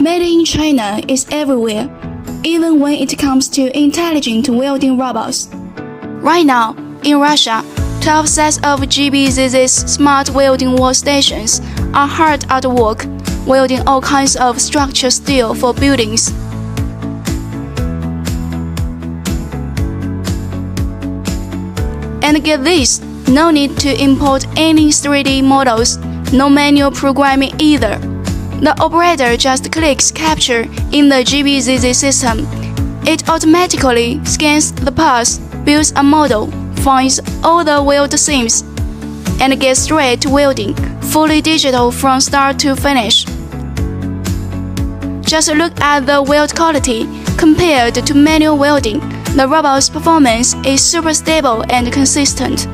Made in China is everywhere, even when it comes to intelligent welding robots. Right now, in Russia, 12 sets of GBZZ's smart welding workstations are hard at work, welding all kinds of structured steel for buildings. And get this, no need to import any 3D models, no manual programming either. The operator just clicks capture in the GBZZ system. It automatically scans the parts, builds a model, finds all the weld seams, and gets straight to welding, fully digital from start to finish. Just look at the weld quality. Compared to manual welding, the robot's performance is super stable and consistent.